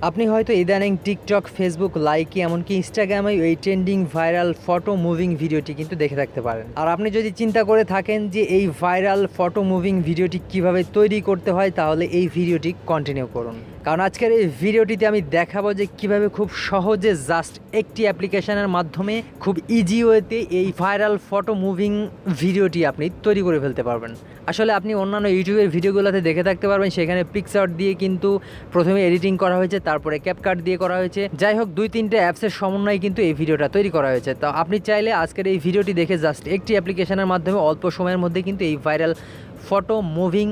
আপনি হয়তো ইদানিং টিকটক, ফেসবুক, লাইকি এমনকি ইনস্টাগ্রামে এই ট্রেন্ডিং ভাইরাল ফটো মুভিং ভিডিওটি কিন্তু দেখে থাকতে পারেন। আর আপনি যদি চিন্তা করে থাকেন যে এই ভাইরাল ফটো মুভিং ভিডিওটি কিভাবে তৈরি করতে হয়, তাহলে এই ভিডিওটি কন্টিনিউ করুন। কারণ আজকের এই ভিডিওটিতে আমি দেখাবো যে কিভাবে খুব সহজে জাস্ট একটি অ্যাপ্লিকেশনের মাধ্যমে খুব ইজি ওয়েতে এই ভাইরাল ফটো মুভিং ভিডিওটি আপনি তৈরি করে ফেলতে পারবেন। আসলে আপনি অন্যান্য ইউটিউবের ভিডিওগুলোতে দেখে থাকতে পারবেন, সেখানে পিক্সার দিয়ে কিন্তু প্রথমে এডিটিং করা হয়েছে, তারপরে ক্যাপকাট দিয়ে করা হয়েছে। যাই হোক, 2-3টে অ্যাপসের সমন্বয়ে কিন্তু এই ভিডিওটা তৈরি করা হয়েছে। তো আপনি চাইলে আজকের এই ভিডিওটি দেখে জাস্ট একটি অ্যাপ্লিকেশনের মাধ্যমে অল্প সময়ের মধ্যে কিন্তু এই ভাইরাল ফটো মুভিং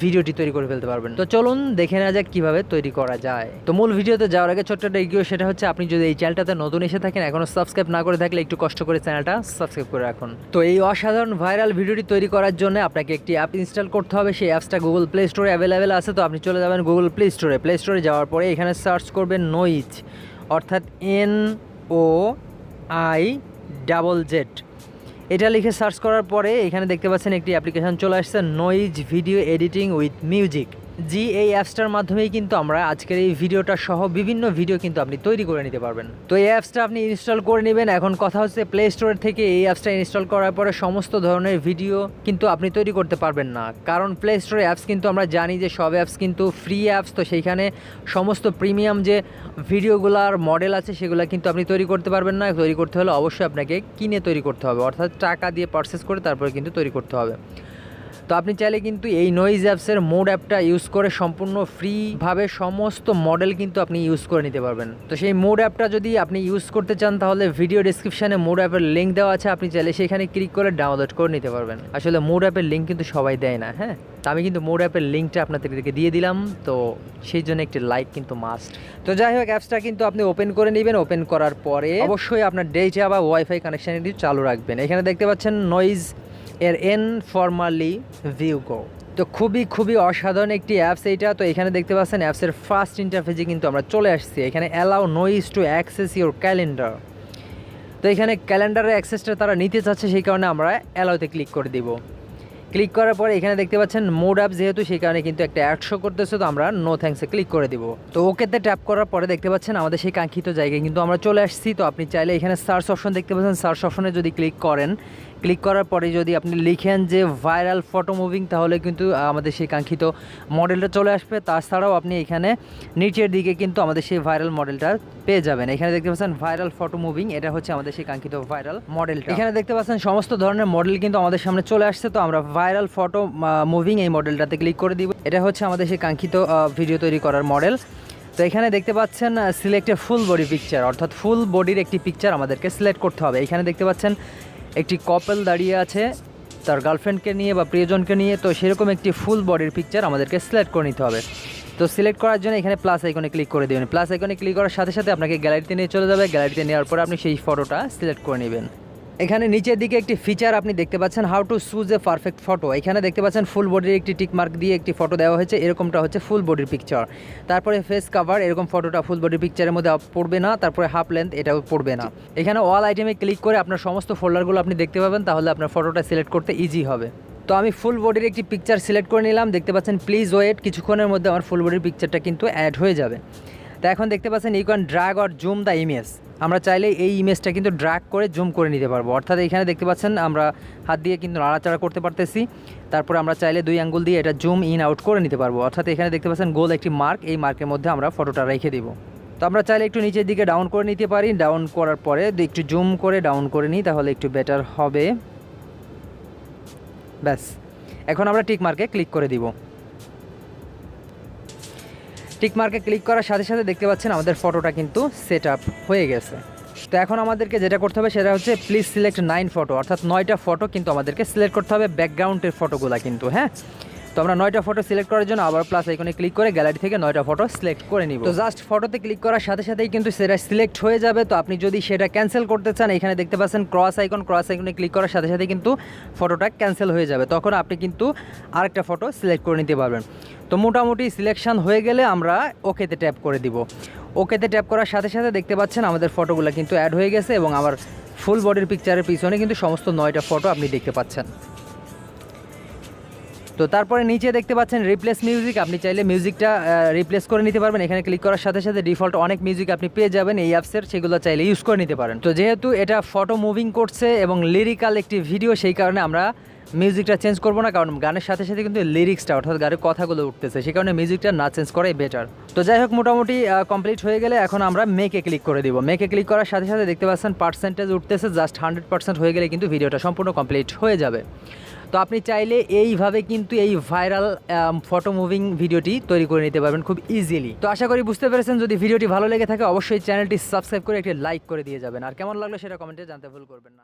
ভিডিওটি তৈরি করে ফেলতে পারবেন। তো চলুন দেখে নেওয়া যাক কীভাবে তৈরি করা যায়। তো মূল ভিডিওতে যাওয়ার আগে ছোট্ট একটা রিকোয়েস্ট, সেটা হচ্ছে আপনি যদি এই চ্যানেলটাতে নতুন এসে থাকেন, এখনও সাবস্ক্রাইব না করে থাকলে একটু কষ্ট করে চ্যানেলটা সাবস্ক্রাইব করে রাখুন। তো এই অসাধারণ ভাইরাল ভিডিওটি তৈরি করার জন্য আপনাকে একটি অ্যাপ ইনস্টল করতে হবে। সেই অ্যাপসটা গুগল প্লে স্টোরে অ্যাভেলেবেল আছে। তো আপনি চলে যাবেন গুগল প্লে স্টোরে যাওয়ার পরে এখানে সার্চ করবেন নয়েজ, অর্থাৎ NOIZZ। এটা লিখে সার্চ করার পরে এখানে দেখতে পাচ্ছেন একটি অ্যাপ্লিকেশন চলে আসছে, noise video editing with music. এই অ্যাপসটার মাধ্যমেই কিন্তু আমরা আজকের এই ভিডিওটা সহ বিভিন্ন ভিডিও কিন্তু আপনি তৈরি করে নিতে পারবেন। তো এই অ্যাপসটা আপনি ইনস্টল করে নেবেন। এখন কথা হচ্ছে, প্লে স্টোর থেকে এই অ্যাপসটা ইনস্টল করার পরে সমস্ত ধরনের ভিডিও কিন্তু আপনি তৈরি করতে পারবেন না, কারণ প্লে স্টোরে অ্যাপস কিন্তু আমরা জানি যে সব অ্যাপস কিন্তু ফ্রি অ্যাপস। তো সেইখানে সমস্ত প্রিমিয়াম যে ভিডিওগুলার মডেল আছে সেগুলো কিন্তু আপনি তৈরি করতে পারবেন না। তৈরি করতে হলে অবশ্যই আপনাকে কিনে তৈরি করতে হবে, অর্থাৎ টাকা দিয়ে পারচেস করে তারপরে কিন্তু তৈরি করতে হবে। তো আপনি চাইলে কিন্তু এই নয়েজ অ্যাপসের মোড অ্যাপটা ইউজ করে সম্পূর্ণ ফ্রিভাবে সমস্ত মডেল কিন্তু আপনি ইউজ করে নিতে পারবেন। তো সেই মোড অ্যাপটা যদি আপনি ইউজ করতে চান, তাহলে ভিডিও ডিসক্রিপশানে মোড অ্যাপের লিঙ্ক দেওয়া আছে, আপনি চাইলে সেখানে ক্লিক করে ডাউনলোড করে নিতে পারবেন। আসলে মোড অ্যাপের লিঙ্ক কিন্তু সবাই দেয় না, হ্যাঁ। তো আমি কিন্তু মোড অ্যাপের লিঙ্কটা আপনাদেরকে দিয়ে দিলাম, তো সেই জন্য একটি লাইক কিন্তু মাস্ট। তো যাই হোক, অ্যাপসটা কিন্তু আপনি ওপেন করে নেবেন। ওপেন করার পরে অবশ্যই আপনার ডেটা বা ওয়াইফাই কানেকশানটি চালু রাখবেন। এখানে দেখতে পাচ্ছেন নয়েজ এর ফর্মালি ভিউ গো। তো খুবই অসাধারণ একটি অ্যাপস এইটা। তো এখানে দেখতে পাচ্ছেন অ্যাপসের ফার্স্ট ইন্টারফেসে কিন্তু আমরা চলে আসছি। এখানে allow noise to access your calendar. তো এখানে ক্যালেন্ডারের অ্যাক্সেসটা তারা নিতে চাচ্ছে, সেই কারণে আমরা অ্যালাউতে ক্লিক করে দিব। ক্লিক করার পরে এখানে দেখতে পাচ্ছেন মোড অ্যাপ যেহেতু, সেই কারণে কিন্তু একটা অ্যাড শো করতেছে। তো আমরা নো থ্যাঙ্কসে ক্লিক করে দিব। তো ওকেতে ট্যাপ করার পরে দেখতে পাচ্ছেন আমাদের সেই কাঙ্ক্ষিত জায়গায় কিন্তু আমরা চলে আসছি। তো আপনি চাইলে এখানে সার্চ অপশন দেখতে পাচ্ছেন, সার্চ অপশনে যদি ক্লিক করেন, ক্লিক করার পরে যদি আপনি লিখেন যে ভাইরাল ফটো মুভিং, তাহলে কিন্তু আমাদের সেই কাঙ্ক্ষিত মডেলটা চলে আসবে। তাছাড়াও আপনি এখানে নিচের দিকে কিন্তু আমাদের সেই ভাইরাল মডেলটা পেয়ে যাবেন। এখানে দেখতে পাচ্ছেন ভাইরাল ফটো মুভিং, এটা হচ্ছে আমাদের সেই কাঙ্ক্ষিত ভাইরাল মডেলটা। এখানে দেখতে পাচ্ছেন সমস্ত ধরনের মডেল কিন্তু আমাদের সামনে চলে আসছে। তো আমরা ভাইরাল ফটো মুভিং এই মডেলটাতে ক্লিক করে দিব। এটা হচ্ছে আমাদের সেই কাঙ্ক্ষিত ভিডিও তৈরি করার মডেল। তো এখানে দেখতে পাচ্ছেন সিলেক্ট এ ফুল বডি পিকচার, অর্থাৎ ফুল বডির একটি পিকচার আমাদেরকে সিলেক্ট করতে হবে। এখানে দেখতে পাচ্ছেন একটি কাপল দাঁড়িয়ে আছে তার গার্লফ্রেন্ডকে নিয়ে বা প্রিয়জনকে নিয়ে। তো সেরকম একটি ফুল বডির পিকচার আমাদেরকে সিলেক্ট করে নিতে হবে। তো সিলেক্ট করার জন্য এখানে প্লাস আইকনে ক্লিক করে দেবেন। প্লাস আইকনে ক্লিক করার সাথে সাথে আপনাকে গ্যালারিতে নিয়ে চলে যাবে। গ্যালারিতে নেওয়ার পরে আপনি সেই ফটোটা সিলেক্ট করে নেবেন। এখানে নিচের দিকে একটি ফিচার আপনি দেখতে পাচ্ছেন, how to choose a perfect photo. এখানে দেখতে পাচ্ছেন ফুল বডির একটি টিক মার্ক দিয়ে একটি ফটো দেওয়া হয়েছে, এরকমটা হচ্ছে ফুল বডির পিকচার। তারপরে ফেস কাভার, এরকম ফটোটা ফুল বডির পিকচারের মধ্যে পড়বে না। তারপরে হাফ লেন্থ, এটাও পড়বে না। এখানে অল আইটেমে ক্লিক করে আপনার সমস্ত ফোল্ডারগুলো আপনি দেখতে পাবেন, তাহলে আপনার ফটোটা সিলেক্ট করতে ইজি হবে। তো আমি ফুল বডির একটি পিকচার সিলেক্ট করে নিলাম। দেখতে পাচ্ছেন প্লিজ ওয়েট, কিছুক্ষণের মধ্যে আমার ফুল বডির পিকচারটা কিন্তু অ্যাড হয়ে যাবে। তো এখন দেখতে পাচ্ছেন you can drag or zoom the image. আমরা চাইলে এই ইমেজটা কিন্তু ড্র্যাগ করে জুম করে নিতে পারবো, অর্থাৎ এখানে দেখতে পাচ্ছেন আমরা হাত দিয়ে কিন্তু নাড়াচাড়া করতে পারতেছি। তারপরে আমরা চাইলে 2 আঙ্গুল দিয়ে এটা জুম ইন আউট করে নিতে পারবো। অর্থাৎ এখানে দেখতে পাচ্ছেন গোল একটি মার্ক, এই মার্কের মধ্যে আমরা ফটোটা রেখে দিব। তো আমরা চাইলে একটু নিচের দিকে ডাউন করে নিতে পারি। ডাউন করার পরে একটু জুম করে ডাউন করে নিই, তাহলে একটু বেটার হবে। ব্যাস, এখন আমরা টিক মার্কে ক্লিক করে দিব। টিক মার্কে ক্লিক করার সাথে সাথে দেখতে পাচ্ছেন আমাদের ফটোটা কিন্তু সেট আপ হয়ে গেছে। তো এখন আমাদেরকে যেটা করতে হবে সেটা হচ্ছে প্লিজ সিলেক্ট 9 ফটো, অর্থাৎ 9টা ফটো কিন্তু আমাদেরকে সিলেক্ট করতে হবে, ব্যাকগ্রাউন্ডের ফটোগুলো কিন্তু, হ্যাঁ। তো আমরা 9টা ফটো সিলেক্ট করার জন্য আবার প্লাস আইকনে ক্লিক করে গ্যালারি থেকে 9টা ফটো সিলেক্ট করে নিব। তো জাস্ট ফটোতে ক্লিক করার সাথে সাথেই কিন্তু সেটা সিলেক্ট হয়ে যাবে। তো আপনি যদি সেটা ক্যান্সেল করতে চান, এখানে দেখতে পাচ্ছেন ক্রস আইকনে ক্লিক করার সাথে সাথে কিন্তু ফটোটা ক্যান্সেল হয়ে যাবে। তখন আপনি কিন্তু আরেকটা ফটো সিলেক্ট করে নিতে পারবেন। তো মোটামুটি সিলেকশন হয়ে গেলে আমরা ওকেতে ট্যাপ করে দিব। ওকেতে ট্যাপ করার সাথে সাথে দেখতে পাচ্ছেন আমাদের ফটোগুলো কিন্তু অ্যাড হয়ে গেছে, এবং আমার ফুল বডির পিকচারের পিছনে কিন্তু সমস্ত 9টা ফটো আপনি দেখতে পাচ্ছেন। তো তারপরে নিচে দেখতে পাচ্ছেন রিপ্লেস মিউজিক, আপনি চাইলে মিউজিকটা রিপ্লেস করে নিতে পারবেন। এখানে ক্লিক করার সাথে সাথে ডিফল্ট অনেক মিউজিক আপনি পেয়ে যাবেন এই অ্যাপসের, সেগুলো চাইলে ইউজ করে নিতে পারেন। তো যেহেতু এটা ফটো মুভিং করছে এবং লিরিক্যাল একটি ভিডিও, সেই কারণে আমরা মিউজিকটা চেঞ্জ করবো না, কারণ গানের সাথে সাথে কিন্তু লিরিক্সটা অর্থাৎ গানের কথাগুলো উঠতেছে, সেই কারণে মিউজিকটা না চেঞ্জ করাই বেটার। তো যাই হোক, মোটামুটি কমপ্লিট হয়ে গেলে এখন আমরা মেকে ক্লিক করে দিব। মেকে ক্লিক করার সাথে সাথে দেখতে পাচ্ছেন পার্সেন্টেজ উঠতেছে, জাস্ট 100% হয়ে গেলে কিন্তু ভিডিওটা সম্পূর্ণ কমপ্লিট হয়ে যাবে। তো আপনি চাইলে এইভাবে কিন্তু এই ভাইরাল ফটো মুভিং ভিডিওটি তৈরি করে নিতে পারবেন খুব ইজিলি। তো আশা করি বুঝতে পেরেছেন। যদি ভিডিওটি ভালো লেগে থাকে অবশ্যই চ্যানেলটি সাবস্ক্রাইব করে একটি লাইক করে দিয়ে যাবেন, আর কেমন লাগলো সেটা কমেন্টে জানতে ভুল করবেন না।